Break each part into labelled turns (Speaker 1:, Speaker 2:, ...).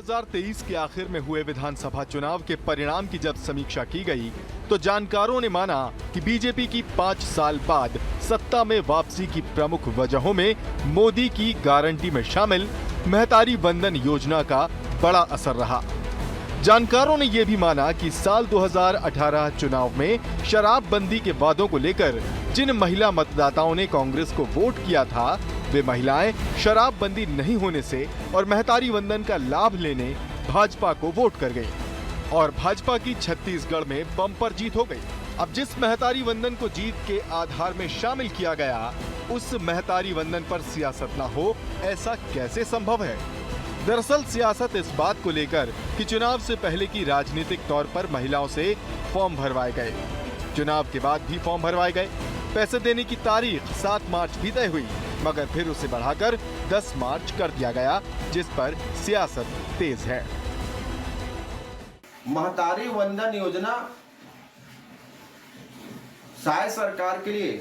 Speaker 1: 2023 के आखिर में हुए विधानसभा चुनाव के परिणाम की जब समीक्षा की गई तो जानकारों ने माना कि बीजेपी की 5 साल बाद सत्ता में वापसी की प्रमुख वजहों में मोदी की गारंटी में शामिल महतारी वंदन योजना का बड़ा असर रहा। जानकारों ने यह भी माना कि साल 2018 चुनाव में शराबबंदी के वादों को लेकर जिन महिला मतदाताओं ने कांग्रेस को वोट किया था, वे महिलाएं शराबबंदी नहीं होने से और महतारी वंदन का लाभ लेने भाजपा को वोट कर गई और भाजपा की छत्तीसगढ़ में बम्पर जीत हो गई। अब जिस महतारी वंदन को जीत के आधार में शामिल किया गया, उस महतारी वंदन पर सियासत न हो, ऐसा कैसे संभव है? दरअसल सियासत इस बात को लेकर कि चुनाव से पहले की राजनीतिक तौर पर महिलाओं से फॉर्म भरवाए गए, चुनाव के बाद भी फॉर्म भरवाए गए। पैसे देने की तारीख 7 मार्च भी तय हुई, मगर फिर उसे बढ़ाकर 10 मार्च कर दिया गया, जिस पर सियासत तेज है।
Speaker 2: महतारी वंदन योजना शायद सरकार के लिए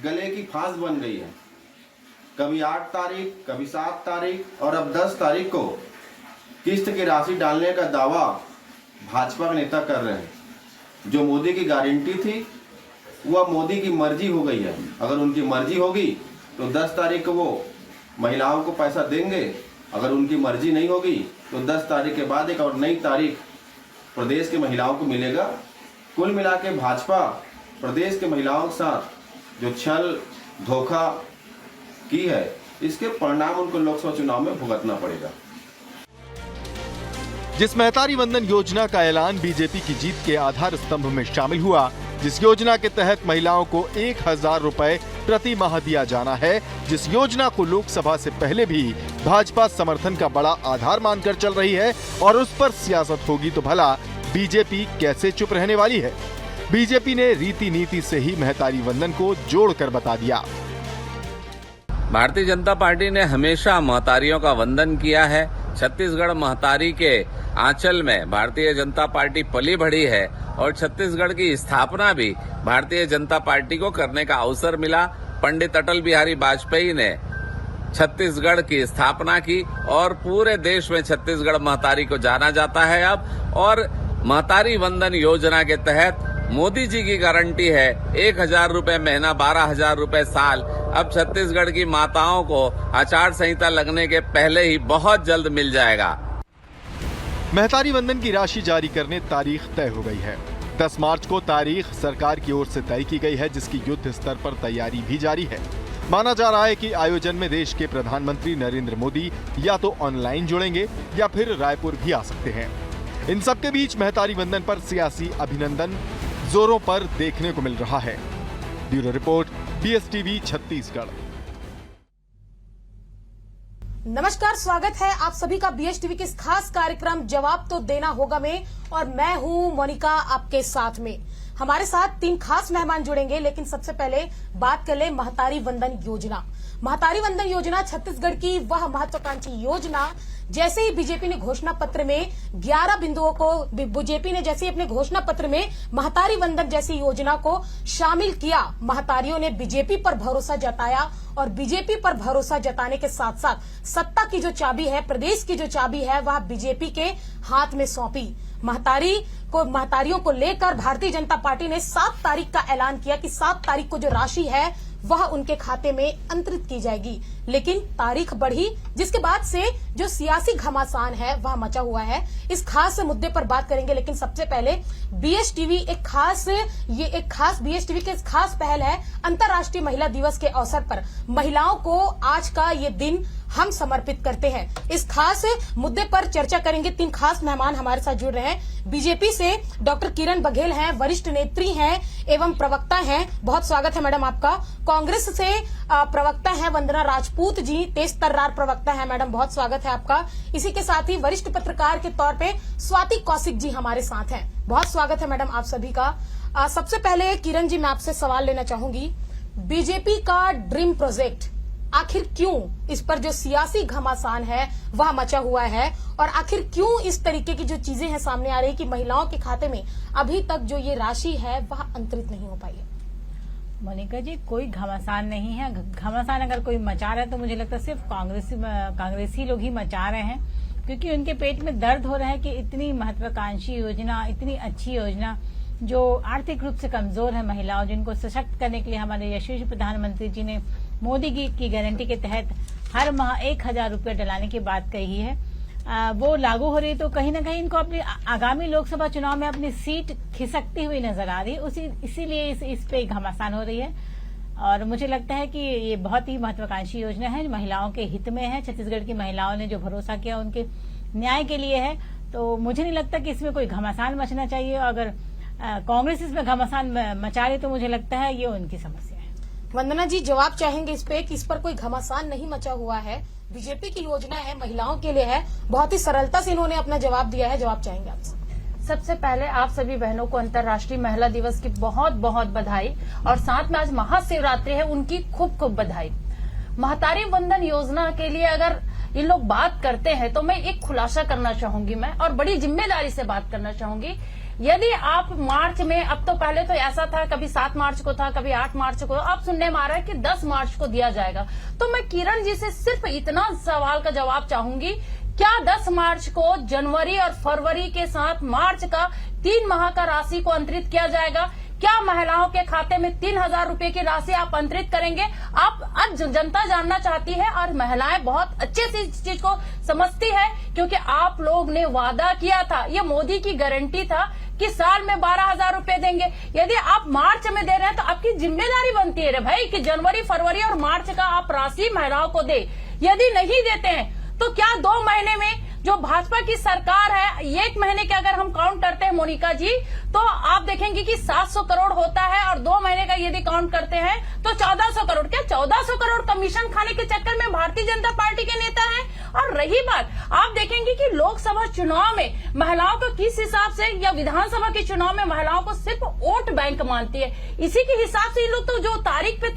Speaker 2: गले की फांस बन गई है। कभी 8 तारीख, कभी 7 तारीख और अब 10 तारीख को किस्त की राशि डालने का दावा भाजपा के नेता कर रहे हैं। जो मोदी की गारंटी थी वह मोदी की मर्जी हो गई है। अगर उनकी मर्जी होगी तो 10 तारीख को वो महिलाओं को पैसा देंगे, अगर उनकी मर्जी नहीं होगी तो 10 तारीख के बाद एक और नई तारीख प्रदेश की महिलाओं को मिलेगा। कुल मिला के भाजपा प्रदेश के महिलाओं के साथ जो छल धोखा की है, इसके परिणाम उनको लोकसभा चुनाव में भुगतना पड़ेगा।
Speaker 1: जिस महतारी वंदन योजना का ऐलान बीजेपी की जीत के आधार स्तंभ में शामिल हुआ, जिस योजना के तहत महिलाओं को 1000 रुपए प्रति माह दिया जाना है, जिस योजना को लोकसभा से पहले भी भाजपा समर्थन का बड़ा आधार मानकर चल रही है और उस पर सियासत होगी तो भला बीजेपी कैसे चुप रहने वाली है? बीजेपी ने रीति नीति से ही महतारी वंदन को जोड़कर बता दिया।
Speaker 3: भारतीय जनता पार्टी ने हमेशा महतारियों का वंदन किया है। छत्तीसगढ़ महतारी के आंचल में भारतीय जनता पार्टी पली बढ़ी है और छत्तीसगढ़ की स्थापना भी भारतीय जनता पार्टी को करने का अवसर मिला। पंडित अटल बिहारी वाजपेयी ने छत्तीसगढ़ की स्थापना की और पूरे देश में छत्तीसगढ़ महतारी को जाना जाता है अब। और महतारी वंदन योजना के तहत मोदी जी की गारंटी है 1000 रुपए महीना, 12,000 रुपए साल। अब छत्तीसगढ़ की माताओं को आचार संहिता लगने के पहले ही बहुत जल्द मिल जाएगा।
Speaker 1: महतारी वंदन की राशि जारी करने तारीख तय हो गई है। 10 मार्च को तारीख सरकार की ओर से तय की गई है, जिसकी युद्ध स्तर पर तैयारी भी जारी है। माना जा रहा है कि आयोजन में देश के प्रधानमंत्री नरेंद्र मोदी या तो ऑनलाइन जुड़ेंगे या फिर रायपुर भी आ सकते हैं। इन सबके बीच महतारी वंदन पर सियासी अभिनंदन जोरों पर देखने को मिल रहा है। Bureau report, BSTV Chhattisgarh.
Speaker 4: नमस्कार, स्वागत है आप सभी का BSTV के इस खास कार्यक्रम जवाब तो देना होगा में, और मैं हूं मोनिका आपके साथ में। हमारे साथ 3 खास मेहमान जुड़ेंगे, लेकिन सबसे पहले बात कर ले महतारी वंदन योजना। महतारी वंदन योजना छत्तीसगढ़ की वह महत्वाकांक्षी योजना, जैसे ही बीजेपी ने घोषणा पत्र में 11 बिंदुओं को बीजेपी ने जैसे ही अपने घोषणा पत्र में महतारी वंदन जैसी योजना को शामिल किया, महतारियों ने बीजेपी पर भरोसा जताया और बीजेपी पर भरोसा जताने के साथ साथ सत्ता की जो चाबी है, प्रदेश की जो चाबी है, वह बीजेपी के हाथ में सौंपी। महतारियों को लेकर भारतीय जनता पार्टी ने 7 तारीख का ऐलान किया कि 7 तारीख को जो राशि है वह उनके खाते में अंतरित की जाएगी। लेकिन तारीख बढ़ी, जिसके बाद से जो सियासी घमासान है वह मचा हुआ है। इस खास मुद्दे पर बात करेंगे, लेकिन सबसे पहले BSTV एक खास BSTV के खास पहल है। अंतर्राष्ट्रीय महिला दिवस के अवसर पर महिलाओं को आज का ये दिन हम समर्पित करते हैं। इस खास मुद्दे पर चर्चा करेंगे। 3 खास मेहमान हमारे साथ जुड़ रहे हैं। बीजेपी से डॉक्टर किरण बघेल हैं, वरिष्ठ नेत्री हैं एवं प्रवक्ता हैं, बहुत स्वागत है मैडम आपका। कांग्रेस से प्रवक्ता हैं वंदना राजपूत जी, तेज तर्रार प्रवक्ता है मैडम, बहुत स्वागत है आपका। इसी के साथ ही वरिष्ठ पत्रकार के तौर पे स्वाति कौशिक जी हमारे साथ हैं, बहुत स्वागत है मैडम आप सभी का। सबसे पहले किरण जी, मैं आपसे सवाल लेना चाहूंगी, बीजेपी का ड्रीम प्रोजेक्ट आखिर क्यों, इस पर जो सियासी घमासान है वह मचा हुआ है, और आखिर क्यों इस तरीके की जो चीजें हैं सामने आ रही कि महिलाओं के खाते में अभी तक जो ये राशि है वह अंतरित नहीं हो पाई है?
Speaker 5: मोनिका जी, कोई घमासान नहीं है। घमासान अगर कोई मचा रहा है तो मुझे लगता है सिर्फ कांग्रेसी लोग ही मचा रहे हैं। क्योंकि उनके पेट में दर्द हो रहा है कि इतनी महत्वाकांक्षी योजना, इतनी अच्छी योजना जो आर्थिक रूप से कमजोर है महिलाओं, जिनको सशक्त करने के लिए हमारे यशस्वी प्रधानमंत्री जी ने मोदी की गारंटी के तहत हर माह 1000 रुपये डलाने की बात कही है, वो लागू हो रही है। तो कहीं ना कहीं इनको अपनी आगामी लोकसभा चुनाव में अपनी सीट खिसकती हुई नजर आ रही है, इसीलिए इस पे घमासान हो रही है। और मुझे लगता है कि ये बहुत ही महत्वाकांक्षी योजना है, महिलाओं के हित में है। छत्तीसगढ़ की महिलाओं ने जो भरोसा किया उनके न्याय के लिए है, तो मुझे नहीं लगता कि इसमें कोई घमासान मचना चाहिए। अगर कांग्रेस इसमें घमासान मचा रही तो मुझे लगता है ये उनकी समस्या है।
Speaker 4: वंदना जी, जवाब चाहेंगे इस पे कि इस पर कोई घमासान नहीं मचा हुआ है, बीजेपी की योजना है, महिलाओं के लिए है। बहुत ही सरलता से इन्होंने अपना जवाब दिया है। जवाब चाहेंगे आपसे।
Speaker 6: सबसे पहले आप सभी बहनों को अंतर्राष्ट्रीय महिला दिवस की बहुत बहुत बधाई, और साथ में आज महाशिवरात्रि है, उनकी खूब खूब बधाई। महतारी वंदन योजना के लिए अगर ये लोग बात करते हैं तो मैं एक खुलासा करना चाहूंगी मैं, और बड़ी जिम्मेदारी से बात करना चाहूंगी। यदि आप मार्च में, अब तो पहले तो ऐसा था कभी 7 मार्च को था, कभी 8 मार्च को, अब सुनने में आ रहा है कि 10 मार्च को दिया जाएगा। तो मैं किरण जी से सिर्फ इतना सवाल का जवाब चाहूंगी, क्या 10 मार्च को जनवरी और फरवरी के साथ मार्च का 3 माह का राशि को अंतरित किया जाएगा? क्या महिलाओं के खाते में 3000 रुपए की राशि आप अंतरित करेंगे? आप आज जनता जानना चाहती है, और महिलाएं बहुत अच्छे से इस चीज को समझती है, क्योंकि आप लोग ने वादा किया था, ये मोदी की गारंटी था कि साल में 12000 रुपए देंगे। यदि आप मार्च में दे रहे हैं तो आपकी जिम्मेदारी बनती है रे भाई कि जनवरी, फरवरी और मार्च का आप राशि महिलाओं को दे। यदि नहीं देते हैं तो क्या 2 महीने में जो भाजपा की सरकार है, 1 महीने के अगर हम काउंट करते हैं मोनिका जी, तो आप देखेंगे कि 700 करोड़ होता है, और 2 महीने का यदि काउंट करते हैं तो 1400 करोड़। क्या 1400 करोड़ कमीशन खाने के चक्कर में भारतीय जनता पार्टी के नेता हैं? और रही बात, आप देखेंगे कि लोकसभा चुनाव में महिलाओं को किस हिसाब से, या विधानसभा के चुनाव में महिलाओं को सिर्फ वोट बैंक मानती है। इसी के हिसाब से ये लोग तो जो तारीख पे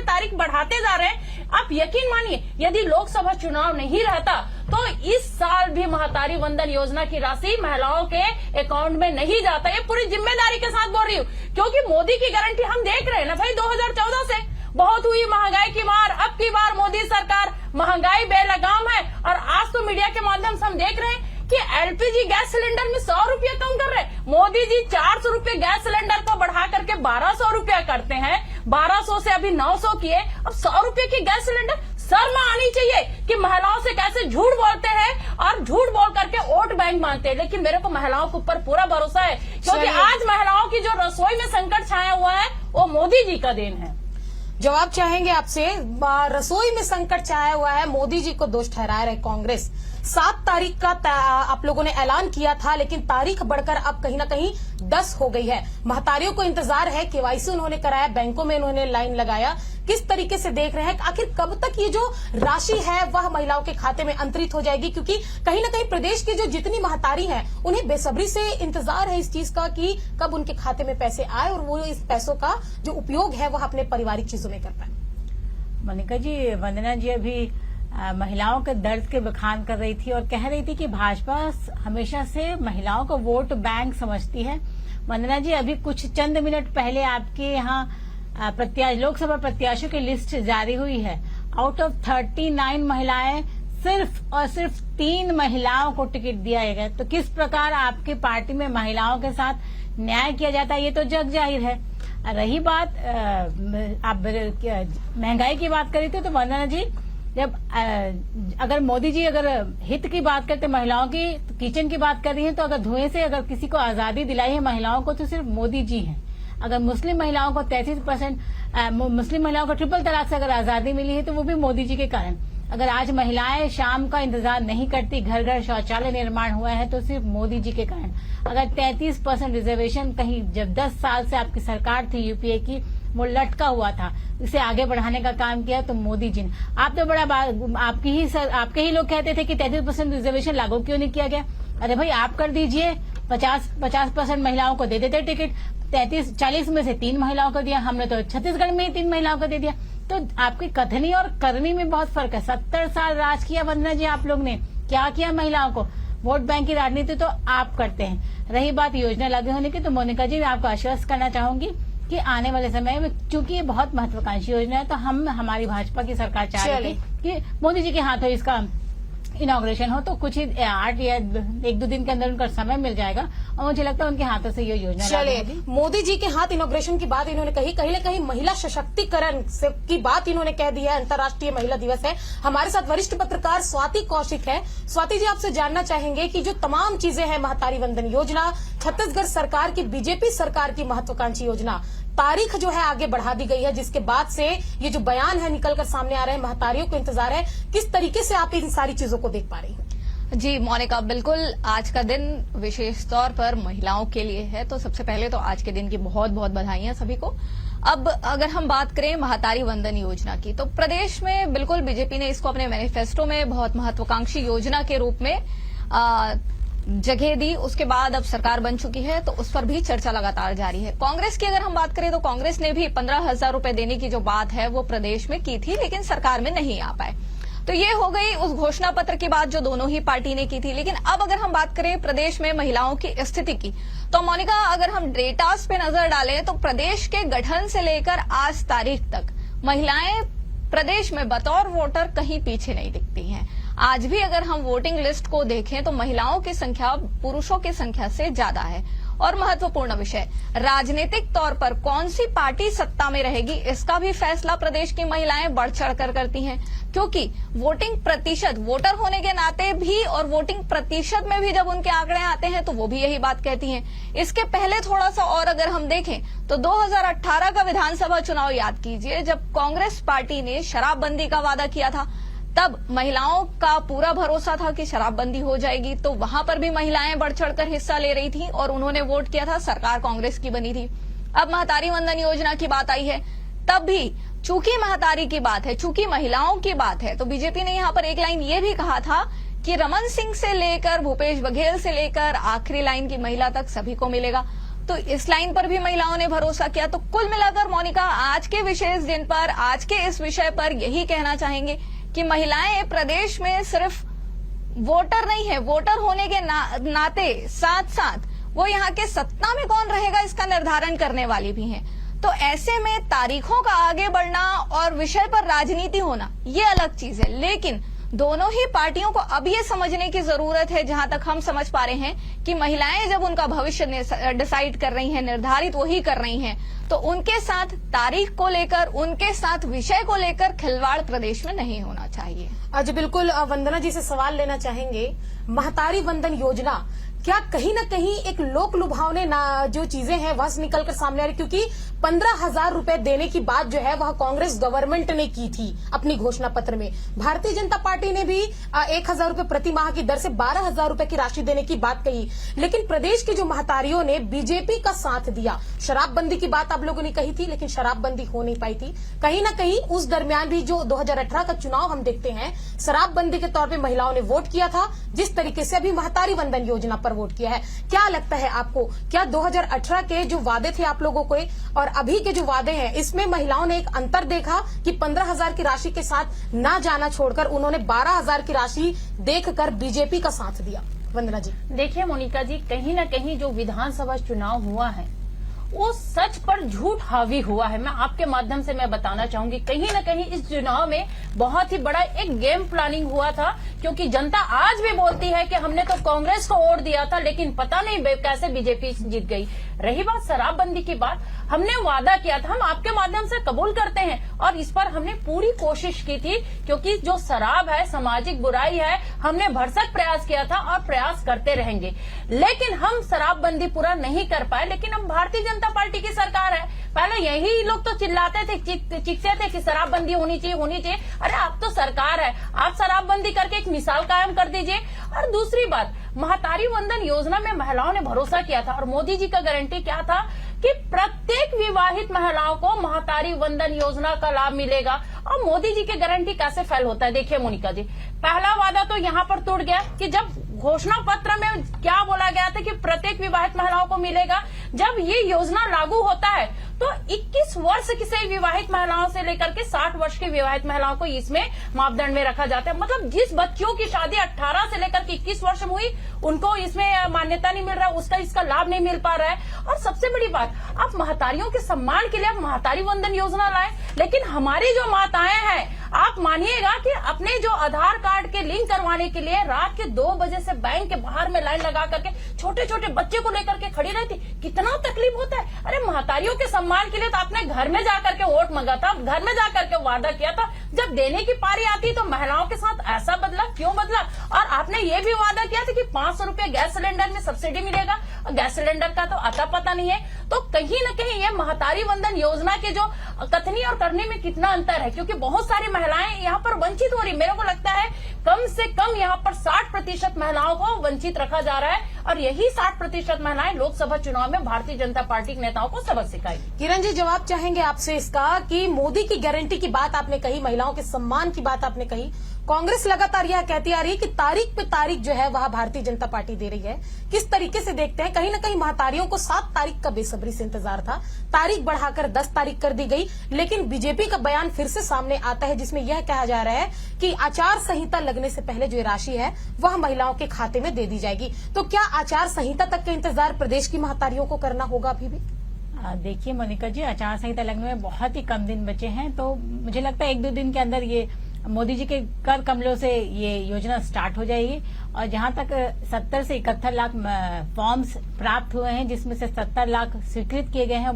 Speaker 6: तारीख बढ़ाते जा रहे हैं। आप यकीन मानिए, यदि लोकसभा चुनाव नहीं रहता तो इस साल भी महतारी वंदन योजना की राशि महिलाओं के अकाउंट में नहीं जाता। ये पूरी जिम्मेदारी के साथ बोल रही हूँ, क्योंकि मोदी की गारंटी हम देख रहे हैं ना भाई, 2014 से बहुत हुई महंगाई की मार, अब की बार मोदी सरकार महंगाई बेलगाम है। और आज तो मीडिया के माध्यम से हम देख रहे हैं कि एलपीजी गैस सिलेंडर में 100 रुपया कम कर रहे हैं। मोदी जी 400 रुपये गैस सिलेंडर को बढ़ा करके 1200 रुपया करते हैं, 1200 से अभी 900 किए, अब 100 रुपये की गैस सिलेंडर। शर्म आनी चाहिए कि महिलाओं से कैसे झूठ बोलते हैं और झूठ बोल करके वोट बैंक मांगते हैं। लेकिन मेरे को महिलाओं के ऊपर पूरा भरोसा है, क्योंकि आज महिलाओं की जो रसोई में संकट छाया हुआ है वो मोदी जी का देन है।
Speaker 4: जवाब चाहेंगे आपसे। रसोई में संकट छाया हुआ है, मोदी जी को दोष ठहरा रहे कांग्रेस। 7 तारीख का आप लोगों ने ऐलान किया था, लेकिन तारीख बढ़कर अब कहीं ना कहीं 10 हो गई है। महतारियों को इंतजार है, केवाईसी उन्होंने कराया, बैंकों में उन्होंने लाइन लगाया। किस तरीके से देख रहे हैं आखिर कब तक ये जो राशि है वह महिलाओं के खाते में अंतरित हो जाएगी? क्योंकि कहीं ना कहीं प्रदेश की जो जितनी महतारी हैं उन्हें बेसब्री से इंतजार है इस चीज का कि कब उनके खाते में पैसे आए और वो इस पैसों का जो उपयोग है वह अपने पारिवारिक चीजों में कर पाए।
Speaker 5: मोनिका जी, वंदना जी अभी महिलाओं के दर्द के बखान कर रही थी और कह रही थी कि भाजपा हमेशा से महिलाओं को वोट बैंक समझती है। वंदना जी, अभी कुछ चंद मिनट पहले आपके यहाँ लोकसभा प्रत्याशियों की लिस्ट जारी हुई है। आउट ऑफ 39 महिलाएं, सिर्फ और सिर्फ 3 महिलाओं को टिकट दिया गया। तो किस प्रकार आपकी पार्टी में महिलाओं के साथ न्याय किया जाता है, ये तो जग जाहिर है। रही बात आप महंगाई की बात करी थी, तो वंदना जी, जब अगर मोदी जी अगर हित की बात करते महिलाओं की, तो किचन की बात कर रही है, तो अगर धुएं से अगर किसी को आजादी दिलाई है महिलाओं को तो सिर्फ मोदी जी हैं। अगर मुस्लिम महिलाओं को 33% मुस्लिम महिलाओं को ट्रिपल तलाक से अगर आजादी मिली है तो वो भी मोदी जी के कारण। अगर आज महिलाएं शाम का इंतजार नहीं करती, घर घर शौचालय निर्माण हुआ है तो सिर्फ मोदी जी के कारण। अगर 33% रिजर्वेशन कहीं जब 10 साल से आपकी सरकार थी यूपीए की, वो लटका हुआ था, इसे आगे बढ़ाने का काम किया तो मोदी जी ने। आप तो बड़ा आपके ही लोग कहते थे कि 33% रिजर्वेशन लागू क्यों नहीं किया गया। अरे भाई, आप कर दीजिए, 50% महिलाओं को दे देते टिकट। 40 में से 3 महिलाओं को दिया, हमने तो छत्तीसगढ़ में ही 3 महिलाओं को दे दिया। तो आपकी कथनी और करनी में बहुत फर्क है। 70 साल राज किया वंदना जी आप लोग ने, क्या किया महिलाओं को? वोट बैंक की राजनीति तो आप करते हैं। रही बात योजना लागू होने की, तो मोनिका जी मैं आपको आश्वस्त करना चाहूंगी कि आने वाले समय में, चूंकि ये बहुत महत्वाकांक्षी योजना है, तो हमारी भाजपा की सरकार चाह रही है कि मोदी जी के हाथों इसका इनॉग्रेशन हो, तो कुछ ही 8 या 1-2 दिन के अंदर उनका समय मिल जाएगा और मुझे लगता है उनके हाथों से ये योजना लागू
Speaker 4: चलिए,
Speaker 5: होगी।
Speaker 4: मोदी जी के हाथ इनॉग्रेशन की बात इन्होंने कही, कहीं न कहीं महिला सशक्तिकरण की बात इन्होंने कह दी है। अंतर्राष्ट्रीय महिला दिवस है। हमारे साथ वरिष्ठ पत्रकार स्वाति कौशिक है। स्वाति जी, आपसे जानना चाहेंगे कि जो तमाम चीजें हैं, महतारी वंदन योजना, छत्तीसगढ़ सरकार की, बीजेपी सरकार की महत्वाकांक्षी योजना, तारीख जो है आगे बढ़ा दी गई है, जिसके बाद से ये जो बयान है निकलकर सामने आ रहे हैं, महतारियों को इंतजार है। किस तरीके से आप इन सारी चीजों को देख पा रही हैं?
Speaker 7: जी मोनिका, बिल्कुल आज का दिन विशेष तौर पर महिलाओं के लिए है, तो सबसे पहले तो आज के दिन की बहुत बहुत बधाइयां सभी को। अब अगर हम बात करें महतारी वंदन योजना की, तो प्रदेश में बिल्कुल बीजेपी ने इसको अपने मैनिफेस्टो में बहुत महत्वाकांक्षी योजना के रूप में जगह दी। उसके बाद अब सरकार बन चुकी है, तो उस पर भी चर्चा लगातार जारी है। कांग्रेस की अगर हम बात करें तो कांग्रेस ने भी 15,000 रुपए देने की जो बात है वो प्रदेश में की थी, लेकिन सरकार में नहीं आ पाए। तो ये हो गई उस घोषणा पत्र की बात जो दोनों ही पार्टी ने की थी। लेकिन अब अगर हम बात करें प्रदेश में महिलाओं की स्थिति की, तो मोनिका अगर हम डेटास पे नजर डालें तो प्रदेश के गठन से लेकर आज तारीख तक महिलाएं प्रदेश में बतौर वोटर कहीं पीछे नहीं दिखती हैं। आज भी अगर हम वोटिंग लिस्ट को देखें तो महिलाओं की संख्या पुरुषों की संख्या से ज्यादा है। और महत्वपूर्ण विषय, राजनीतिक तौर पर कौन सी पार्टी सत्ता में रहेगी, इसका भी फैसला प्रदेश की महिलाएं बढ़ चढ़कर करती हैं, क्योंकि वोटिंग प्रतिशत, वोटर होने के नाते भी और वोटिंग प्रतिशत में भी जब उनके आंकड़े आते हैं तो वो भी यही बात कहती हैं। इसके पहले थोड़ा सा और अगर हम देखें तो 2018 का विधानसभा चुनाव याद कीजिए, जब कांग्रेस पार्टी ने शराबबंदी का वादा किया था, तब महिलाओं का पूरा भरोसा था कि शराबबंदी हो जाएगी, तो वहां पर भी महिलाएं बढ़ चढ़कर हिस्सा ले रही थी और उन्होंने वोट किया था, सरकार कांग्रेस की बनी थी। अब महतारी वंदन योजना की बात आई है, तब भी चूंकि महतारी की बात है, चूंकि महिलाओं की बात है, तो बीजेपी ने यहां पर एक लाइन ये भी कहा था कि रमन सिंह से लेकर भूपेश बघेल से लेकर आखिरी लाइन की महिला तक सभी को मिलेगा। तो इस लाइन पर भी महिलाओं ने भरोसा किया। तो कुल मिलाकर मोनिका, आज के विशेष दिन पर, आज के इस विषय पर यही कहना चाहेंगे कि महिलाएं प्रदेश में सिर्फ वोटर नहीं है, वोटर होने के नाते साथ साथ वो यहाँ के सत्ता में कौन रहेगा इसका निर्धारण करने वाली भी हैं। तो ऐसे में तारीखों का आगे बढ़ना और विषय पर राजनीति होना ये अलग चीज है, लेकिन दोनों ही पार्टियों को अब ये समझने की जरूरत है, जहां तक हम समझ पा रहे हैं, कि महिलाएं जब उनका भविष्य डिसाइड कर रही हैं, निर्धारित वही कर रही हैं, तो उनके साथ तारीख को लेकर, उनके साथ विषय को लेकर खिलवाड़ प्रदेश में नहीं होना चाहिए।
Speaker 4: आज बिल्कुल वंदना जी से सवाल लेना चाहेंगे, महतारी वंदन योजना क्या कहीं न कहीं एक लोक लुभावने जो चीजें हैं वह निकलकर सामने आ रही, क्योंकि 15,000 रुपए देने की बात जो है वह कांग्रेस गवर्नमेंट ने की थी अपनी घोषणा पत्र में। भारतीय जनता पार्टी ने भी 1,000 रुपए प्रति माह की दर से 12,000 रुपए की राशि देने की बात कही, लेकिन प्रदेश की जो महतारियों ने बीजेपी का साथ दिया। शराबबंदी की बात आप लोगों ने कही थी, लेकिन शराबबंदी हो नहीं पाई थी। कहीं न कहीं उस दरमियान भी जो 2018 का चुनाव हम देखते हैं, शराबबंदी के तौर पर महिलाओं ने वोट किया था, जिस तरीके से अभी महतारी वंदन योजना पर वोट किया है। क्या लगता है आपको, क्या 2018 के जो वादे थे आप लोगों को और अभी के जो वादे हैं, इसमें महिलाओं ने एक अंतर देखा कि 15,000 की राशि के साथ ना जाना छोड़कर उन्होंने 12,000 की राशि देखकर बीजेपी का साथ दिया? वंदना जी,
Speaker 6: देखिए मोनिका जी, कहीं ना कहीं जो विधानसभा चुनाव हुआ है वो सच पर झूठ हावी हुआ है। मैं आपके माध्यम से मैं बताना चाहूंगी, कहीं ना कहीं इस चुनाव में बहुत ही बड़ा एक गेम प्लानिंग हुआ था, क्योंकि जनता आज भी बोलती है कि हमने तो कांग्रेस को वोट दिया था, लेकिन पता नहीं कैसे बीजेपी जीत गई। रही बात शराबबंदी की बात, हमने वादा किया था, हम आपके माध्यम से कबूल करते हैं और इस पर हमने पूरी कोशिश की थी, क्योंकि जो शराब है सामाजिक बुराई है, हमने भरसक प्रयास किया था और प्रयास करते रहेंगे। लेकिन हम शराबबंदी पूरा नहीं कर पाए। लेकिन हम भारतीय जनता पार्टी की सरकार है, पहले यही लोग तो चिल्लाते थे, चीखते थे कि शराबबंदी होनी चाहिए, होनी चाहिए। अरे आप तो सरकार है, आप शराबबंदी करके एक मिसाल कायम कर दीजिए। और दूसरी बात, महतारी वंदन योजना में महिलाओं ने भरोसा किया था और मोदी जी का गारंटी क्या था कि प्रत्येक विवाहित महिलाओं को महतारी वंदन योजना का लाभ मिलेगा। और मोदी जी की गारंटी कैसे फेल होता है? देखिए मोनिका जी, पहला वादा तो यहाँ पर टूट गया कि जब घोषणा पत्र में क्या बोला गया था कि प्रत्येक विवाहित महिलाओं को मिलेगा, जब ये योजना लागू होता है तो 21 वर्ष की विवाहित महिलाओं से लेकर के 60 वर्ष की विवाहित महिलाओं को इसमें मापदंड में रखा जाता है। मतलब जिस बच्चों की शादी 18 से लेकर के 21 वर्ष में हुई, उनको इसमें मान्यता नहीं मिल रहा, उसका इसका लाभ नहीं मिल पा रहा है। और सबसे बड़ी बात, आप महतारियों के सम्मान के लिए आप महतारी वंदन योजना लाए, लेकिन हमारी जो माताएं हैं आप मानिएगा कि अपने जो आधार कार्ड के लिंक करवाने के लिए रात के 2 बजे से बैंक के बाहर में लाइन लगा करके छोटे छोटे बच्चे को लेकर के खड़ी रहती, कितना तकलीफ होता है। अरे महतारियों के सम्मान के लिए तो आपने घर में जाकर के वोट मांगा था, घर में जाकर के वादा किया था, जब देने की पारी आती तो महिलाओं के साथ ऐसा बदला, क्यों बदला? और आपने ये भी वादा किया था कि 500 रुपए गैस सिलेंडर में सब्सिडी मिलेगा, गैस सिलेंडर का तो अता पता नहीं है। तो कहीं न कहीं ये महतारी वंदन योजना के जो कथनी और करने में कितना अंतर है, क्योंकि बहुत सारी महिलाएं यहाँ पर वंचित हो रही। मेरे को लगता है कम से कम यहाँ पर 60% महिलाओं को वंचित रखा जा रहा है, और यही 60% महिलाएं लोकसभा चुनाव में भारतीय जनता पार्टी के नेताओं को सबक सिखाएगी।
Speaker 4: किरण जी, जवाब चाहेंगे आपसे इसका कि मोदी की गारंटी की बात आपने कही, महिलाओं के सम्मान की बात आपने कही, कांग्रेस लगातार यह कहती आ रही है कि तारीख पे तारीख जो है वह भारतीय जनता पार्टी दे रही है। किस तरीके से देखते हैं? कहीं न कहीं महतारियों को 7 तारीख का बेसब्री से इंतजार था, तारीख बढ़ाकर 10 तारीख कर दी गई, लेकिन बीजेपी का बयान फिर से सामने आता है जिसमें यह कहा जा रहा है कि आचार संहिता लगने से पहले जो राशि है वह महिलाओं के खाते में दे दी जाएगी। तो क्या आचार संहिता तक का इंतजार प्रदेश की महतारियों को करना होगा अभी भी?
Speaker 5: देखिए मोनिका जी, आचार संहिता लगने में बहुत ही कम दिन बचे हैं, तो मुझे लगता है 1-2 दिन के अंदर ये मोदी जी के कर कमलों से ये योजना स्टार्ट हो जाएगी। और जहां तक 70 से 71 लाख फॉर्म्स प्राप्त हुए हैं, जिसमें से 70 लाख स्वीकृत किए गए हैं,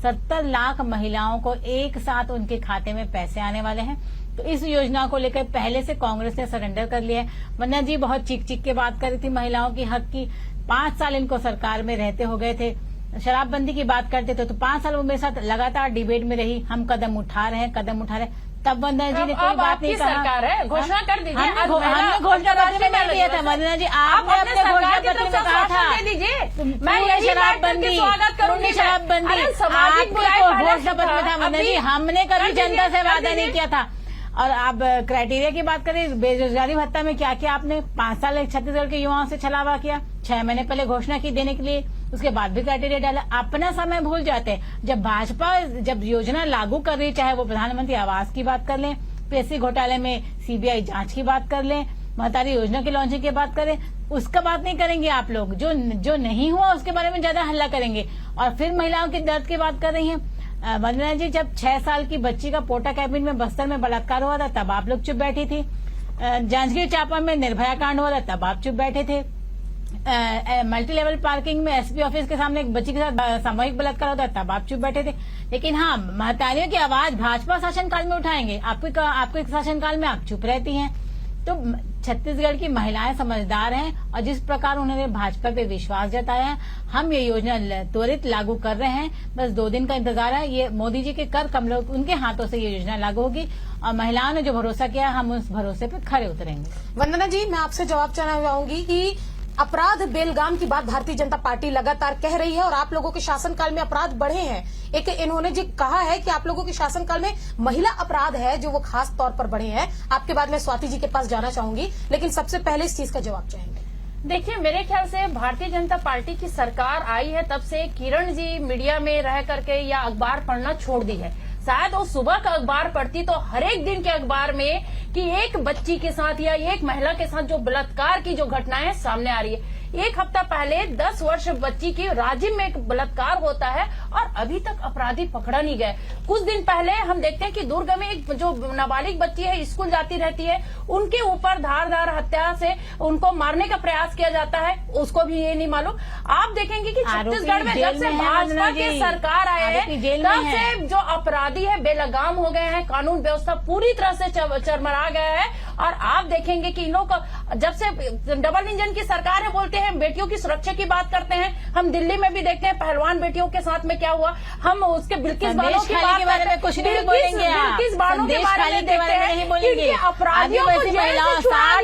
Speaker 5: 70 लाख महिलाओं को एक साथ उनके खाते में पैसे आने वाले हैं। तो इस योजना को लेकर पहले से कांग्रेस ने सरेंडर कर लिया है। वंदना जी बहुत चीख के बात कर रही थी महिलाओं की हक की। 5 साल इनको सरकार में रहते हो गए थे, शराबबंदी की बात करते थे तो 5 साल वो मेरे साथ लगातार डिबेट में रही, हम कदम उठा रहे हैं, कदम उठा रहे हैं। तब वंदना जी ने कोई बात नहीं कहा।
Speaker 6: सरकार है, घोषणा कर दीजिए।
Speaker 5: हमने घोषणा पत्र में नहीं दिया था वंदना जी, आपने अपने घोषणा पत्र में कहा था मैं शराबबंदी, शराबबंदी आपके घोषणा पत्र में था वंदना जी। हमने कभी जनता से वादा नहीं किया था। और आप क्राइटेरिया की बात करें, बेरोजगारी भत्ता में क्या किया आपने? 5 साल छत्तीसगढ़ के युवाओं से छलावा किया, 6 महीने पहले घोषणा की देने के लिए, उसके बाद भी क्राइटेरिया डाला। अपना समय भूल जाते हैं। जब भाजपा जब योजना लागू कर रही, चाहे वो प्रधानमंत्री आवास की बात कर लें, पीएससी घोटाले में सीबीआई जांच की बात कर लें, महतारी योजना की लॉन्चिंग की बात करें, उसका बात नहीं करेंगे आप लोग। जो नहीं हुआ उसके बारे में ज्यादा हल्ला करेंगे, और फिर महिलाओं के दर्द की बात कर रही हैं। वंदना जी, जब 6 साल की बच्ची का पोटा कैबिन में बस्तर में बलात्कार हुआ था तब आप लोग चुप बैठी थी। जांजगीर चांपा में निर्भया कांड हुआ था तब आप चुप बैठे थे। मल्टी लेवल पार्किंग में एसपी ऑफिस के सामने एक बच्ची के साथ सामूहिक बलात्कार होता है तब आप चुप बैठे थे। लेकिन हाँ, महतारियों की आवाज भाजपा शासनकाल में उठाएंगे, आपके शासनकाल में आप चुप रहती हैं। तो छत्तीसगढ़ की महिलाएं समझदार हैं, और जिस प्रकार उन्होंने भाजपा पे विश्वास जताया है, हम ये योजना त्वरित लागू कर रहे हैं। बस 2 दिन का इंतजार है। ये मोदी जी के कर कमलों, उनके हाथों से ये योजना लागू होगी, और महिलाओं ने जो भरोसा किया हम उस भरोसे पे खरे उतरेंगे।
Speaker 4: वंदना जी, मैं आपसे जवाब चाहना चाहूंगी कि अपराध बेलगाम की बात भारतीय जनता पार्टी लगातार कह रही है, और आप लोगों के शासनकाल में अपराध बढ़े हैं। एक इन्होंने जी कहा है कि आप लोगों के शासनकाल में महिला अपराध है जो वो खास तौर पर बढ़े हैं। आपके बाद मैं स्वाति जी के पास जाना चाहूंगी, लेकिन सबसे पहले इस चीज का जवाब चाहेंगे।
Speaker 6: देखिए, मेरे ख्याल से भारतीय जनता पार्टी की सरकार आई है तब से किरण जी मीडिया में रह करके या अखबार पढ़ना छोड़ दी है। शायद वो सुबह का अखबार पढ़ती तो हर एक दिन के अखबार में कि एक बच्ची के साथ या एक महिला के साथ जो बलात्कार की जो घटनाएं सामने आ रही है। 1 हफ्ता पहले 10 वर्ष बच्ची की राजिम में एक बलात्कार होता है और अभी तक अपराधी पकड़ा नहीं गए। कुछ दिन पहले हम देखते हैं कि दुर्ग में एक जो नाबालिग बच्ची है, स्कूल जाती रहती है, उनके ऊपर धारदार हत्या से उनको मारने का प्रयास किया जाता है, उसको भी ये नहीं मालूम। आप देखेंगे कि छत्तीसगढ़ में जब से भाजपा की सरकार आए हैं तब से जो अपराधी है बेलगाम हो गए हैं, कानून व्यवस्था पूरी तरह से चरमरा गया है। और आप देखेंगे कि इन लोग जब से डबल इंजन की सरकार है, बोलते हैं बेटियों की सुरक्षा की बात करते हैं। हम दिल्ली में भी देखते हैं पहलवान बेटियों के साथ में क्या हुआ। हम उसके बिल्किस बानो के बारे में कुछ नहीं बोलेंगे, बिल्किस बानो के बारे में देखते हैं कि अपराधियों को महिलाओं के साथ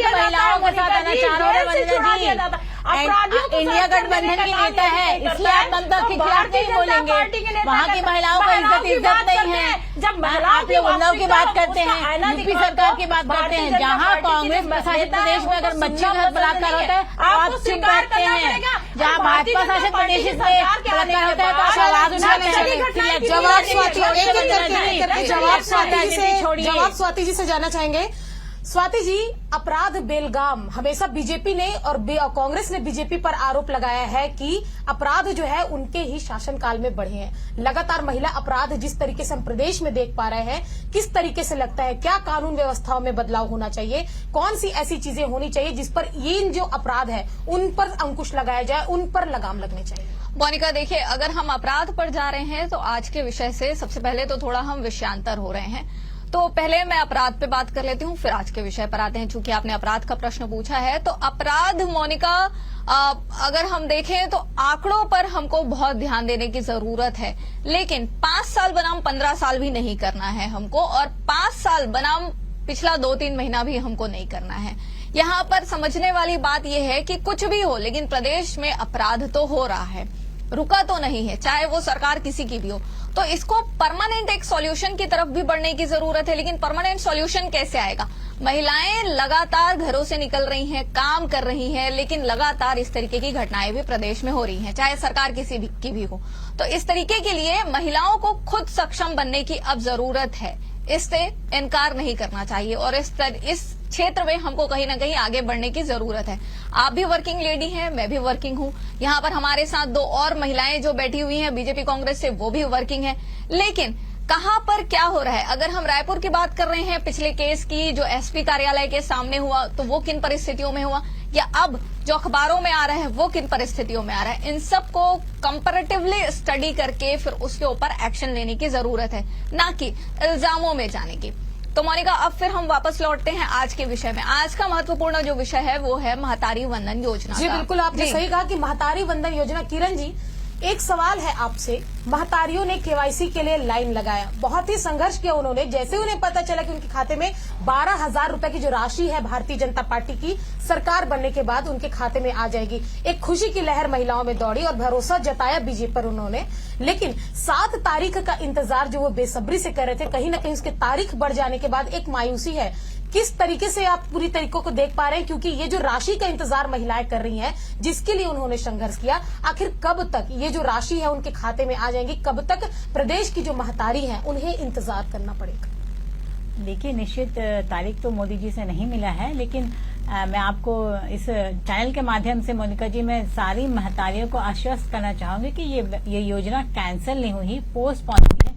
Speaker 5: इंडिया गठबंधन की नेता है, इसलिए आप ममता के खिलाफ नहीं बोलेंगे। वहाँ की महिलाओं को इज्जत नहीं है।
Speaker 6: जब
Speaker 5: आप लोग उन्नाव की बात करते हैं, यूपी सरकार की बात करते हैं, जहाँ कांग्रेस प्रशासित प्रदेश में अगर बच्ची का बलात्कार होता है आप चुप बैठते हैं। जहाँ भाजपा शासित प्रदेश में बलात्कार होता है तो आप आवाज उठाते हैं।
Speaker 4: जवाब स्वाति जी से जाना चाहेंगे। स्वाति जी, अपराध बेलगाम हमेशा बीजेपी ने और कांग्रेस ने बीजेपी पर आरोप लगाया है कि अपराध जो है उनके ही शासनकाल में बढ़े हैं। लगातार महिला अपराध जिस तरीके से हम प्रदेश में देख पा रहे हैं, किस तरीके से लगता है क्या कानून व्यवस्थाओं में बदलाव होना चाहिए, कौन सी ऐसी चीजें होनी चाहिए जिस पर ये जो अपराध है उन पर अंकुश लगाया जाए, उन पर लगाम लगने चाहिए?
Speaker 7: मोनिका, देखिए, अगर हम अपराध पर जा रहे हैं तो आज के विषय से सबसे पहले तो थोड़ा हम विषयांतर हो रहे हैं। तो पहले मैं अपराध पे बात कर लेती हूँ, फिर आज के विषय पर आते हैं। चूंकि आपने अपराध का प्रश्न पूछा है, तो अपराध, मोनिका, अगर हम देखें तो आंकड़ों पर हमको बहुत ध्यान देने की जरूरत है। लेकिन 5 साल बनाम 15 साल भी नहीं करना है हमको, और 5 साल बनाम पिछला 2-3 महीना भी हमको नहीं करना है। यहाँ पर समझने वाली बात यह है कि कुछ भी हो, लेकिन प्रदेश में अपराध तो हो रहा है, रुका तो नहीं है, चाहे वो सरकार किसी की भी हो। तो इसको परमानेंट एक सॉल्यूशन की तरफ भी बढ़ने की जरूरत है। लेकिन परमानेंट सॉल्यूशन कैसे आएगा? महिलाएं लगातार घरों से निकल रही हैं, काम कर रही हैं, लेकिन लगातार इस तरीके की घटनाएं भी प्रदेश में हो रही हैं, चाहे सरकार किसी की भी हो। तो इस तरीके के लिए महिलाओं को खुद सक्षम बनने की अब जरूरत है, इससे इनकार नहीं करना चाहिए। और इस क्षेत्र में हमको कहीं ना कहीं आगे बढ़ने की जरूरत है। आप भी वर्किंग लेडी हैं, मैं भी वर्किंग हूं। यहाँ पर हमारे साथ 2 और महिलाएं जो बैठी हुई हैं बीजेपी कांग्रेस से, वो भी वर्किंग है। लेकिन कहां पर क्या हो रहा है? अगर हम रायपुर की बात कर रहे हैं, पिछले केस की जो एसपी कार्यालय के सामने हुआ, तो वो किन परिस्थितियों में हुआ, या अब जो अखबारों में आ रहा है वो किन परिस्थितियों में आ रहा है, इन सब को कंपैरेटिवली स्टडी करके फिर उसके ऊपर एक्शन लेने की जरूरत है, ना कि इल्जामों में जाने की। तो मोनिका, अब फिर हम वापस लौटते हैं आज के विषय में। आज का महत्वपूर्ण जो विषय है वो है महतारी वंदन योजना।
Speaker 4: जी बिल्कुल, आपने सही कहा कि महतारी वंदन योजना। किरण जी, एक सवाल है आपसे। महतारियों ने केवाईसी के लिए लाइन लगाया, बहुत ही संघर्ष किया उन्होंने। जैसे उन्हें पता चला कि उनके खाते में 12,000 रुपए की जो राशि है भारतीय जनता पार्टी की सरकार बनने के बाद उनके खाते में आ जाएगी, एक खुशी की लहर महिलाओं में दौड़ी और भरोसा जताया बीजेपी पर उन्होंने। लेकिन 7 तारीख का इंतजार जो वो बेसब्री से कर रहे थे, कहीं ना कहीं उसके तारीख बढ़ जाने के बाद एक मायूसी है। किस तरीके से आप पूरी तरीकों को देख पा रहे हैं? क्योंकि ये जो राशि का इंतजार महिलाएं कर रही हैं, जिसके लिए उन्होंने संघर्ष किया, आखिर कब तक ये जो राशि है उनके खाते में आ जाएंगी? कब तक प्रदेश की जो महतारी है उन्हें इंतजार करना पड़ेगा?
Speaker 5: देखिए, निश्चित तारीख तो मोदी जी से नहीं मिला है, लेकिन मैं आपको इस चैनल के माध्यम से, मोनिका जी, मैं सारी महतारियों को आश्वस्त करना चाहूंगी कि ये योजना कैंसिल नहीं हुई, पोस्टपोन हुई है।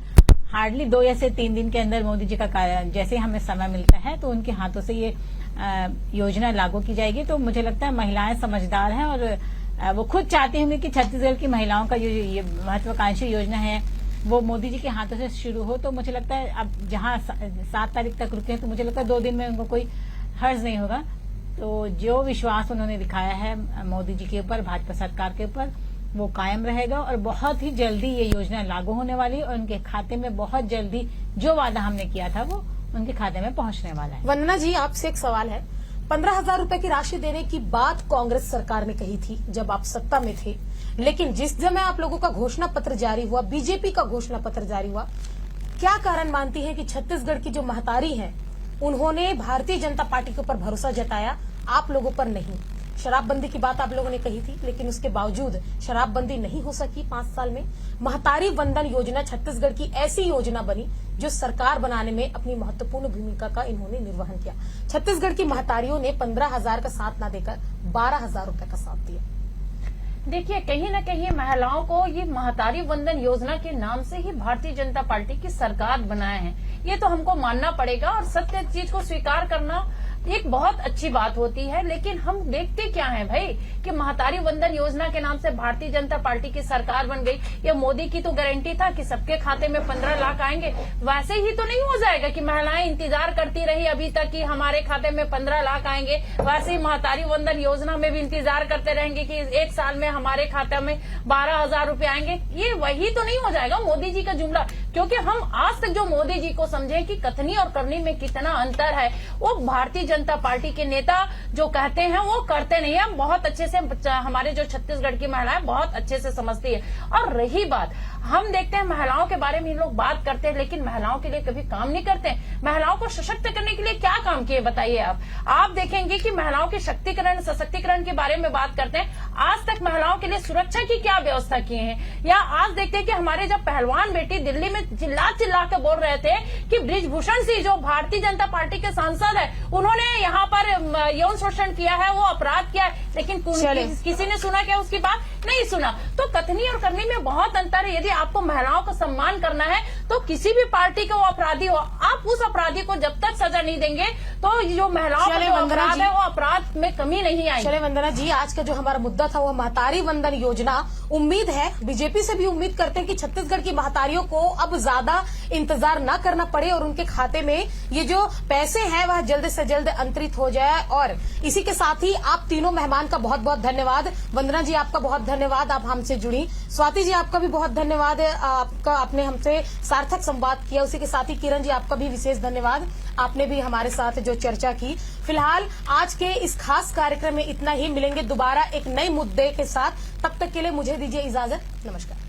Speaker 5: हार्डली 2 या 3 दिन के अंदर मोदी जी का जैसे हमें समय मिलता है तो उनके हाथों से ये योजना लागू की जाएगी। तो मुझे लगता है महिलाएं समझदार हैं और वो खुद चाहती होंगी कि छत्तीसगढ़ की महिलाओं का जो ये महत्वाकांक्षी योजना है वो मोदी जी के हाथों से शुरू हो। तो मुझे लगता है अब जहां 7 तारीख तक रुके हैं, तो मुझे लगता है 2 दिन में उनको कोई हर्ज नहीं होगा। तो जो विश्वास उन्होंने दिखाया है मोदी जी के ऊपर, भाजपा सरकार के ऊपर, वो कायम रहेगा और बहुत ही जल्दी ये योजना लागू होने वाली है और उनके खाते में बहुत जल्दी जो वादा हमने किया था वो उनके खाते में पहुंचने वाला है।
Speaker 4: वंदना जी, आपसे एक सवाल है। 15,000 रुपए की राशि देने की बात कांग्रेस सरकार ने कही थी जब आप सत्ता में थे, लेकिन जिस समय आप लोगों का घोषणा पत्र जारी हुआ, बीजेपी का घोषणा पत्र जारी हुआ, क्या कारण मानती है कि छत्तीसगढ़ की जो महतारी है उन्होंने भारतीय जनता पार्टी के ऊपर भरोसा जताया, आप लोगों पर नहीं? शराबबंदी की बात आप लोगों ने कही थी, लेकिन उसके बावजूद शराबबंदी नहीं हो सकी 5 साल में। महतारी वंदन योजना छत्तीसगढ़ की ऐसी योजना बनी जो सरकार बनाने में अपनी महत्वपूर्ण भूमिका का इन्होंने निर्वहन किया। छत्तीसगढ़ की महतारियों ने 15,000 का साथ न देकर 12,000 रुपए का साथ दिया।
Speaker 6: देखिए, कहीं ना कहीं महिलाओं को ये महतारी वंदन योजना के नाम से ही भारतीय जनता पार्टी की सरकार बनाया है, ये तो हमको मानना पड़ेगा। और सत्य चीज को स्वीकार करना एक बहुत अच्छी बात होती है। लेकिन हम देखते क्या है भाई कि महतारी वंदन योजना के नाम से भारतीय जनता पार्टी की सरकार बन गई। ये मोदी की तो गारंटी था कि सबके खाते में 15 लाख आएंगे। वैसे ही तो नहीं हो जाएगा कि महिलाएं इंतजार करती रही अभी तक कि हमारे खाते में 15 लाख आएंगे, वैसे ही महतारी वंदन योजना में भी इंतजार करते रहेंगे कि 1 साल में हमारे खाते में 12,000 रुपए आएंगे। ये वही तो नहीं हो जाएगा मोदी जी का जुमला। क्योंकि हम आज तक जो मोदी जी को समझे कि कथनी और करनी में कितना अंतर है, वो भारतीय जनता पार्टी के नेता जो कहते हैं वो करते नहीं है। बहुत अच्छे से हमारे जो छत्तीसगढ़ की महिलाएं बहुत अच्छे से समझती है। और रही बात, हम देखते हैं महिलाओं के बारे में लोग बात करते हैं, लेकिन महिलाओं के लिए कभी काम नहीं करते। महिलाओं को सशक्त करने के लिए क्या काम किए बताइए आप देखेंगे कि महिलाओं के शक्तिकरण सशक्तिकरण के बारे में बात करते हैं। आज तक महिलाओं के लिए सुरक्षा की क्या व्यवस्था किए हैं, या आज देखते हैं कि हमारे जब पहलवान बेटी दिल्ली में चिल्ला चिल्ला के बोल रहे थे कि बृजभूषण सिंह जो भारतीय जनता पार्टी के सांसद है, उन्होंने यहाँ पर यौन शोषण किया है, वो अपराध किया है, लेकिन किसी ने सुना क्या? उसकी बात नहीं सुना। तो कथनी और करनी में बहुत अंतर है। यदि आपको महिलाओं का सम्मान करना है तो किसी भी पार्टी का वो अपराधी हो, आप उस अपराधी को जब तक सजा नहीं देंगे तो जो महिलाओं का जो अपराध है वो अपराध में कमी नहीं आई।
Speaker 4: चले वंदना जी, आज का जो हमारा मुद्दा था वो महतारी वंदन योजना। उम्मीद है, बीजेपी से भी उम्मीद करते हैं कि छत्तीसगढ़ की महतारियों को अब ज्यादा इंतजार न करना पड़े और उनके खाते में ये जो पैसे हैं वह जल्द से जल्द अंतरित हो जाए। और इसी के साथ ही आप तीनों मेहमान का बहुत बहुत धन्यवाद। वंदना जी आपका बहुत धन्यवाद, आप हमसे जुड़ी। स्वाति जी आपका भी बहुत धन्यवाद, आपने हमसे सार्थक संवाद किया। उसी के साथ ही किरण जी आपका भी विशेष धन्यवाद, आपने भी हमारे साथ जो चर्चा की। फिलहाल आज के इस खास कार्यक्रम में इतना ही। मिलेंगे दोबारा एक नए मुद्दे के साथ, तब तक के लिए मुझे दीजिए इजाजत। नमस्कार।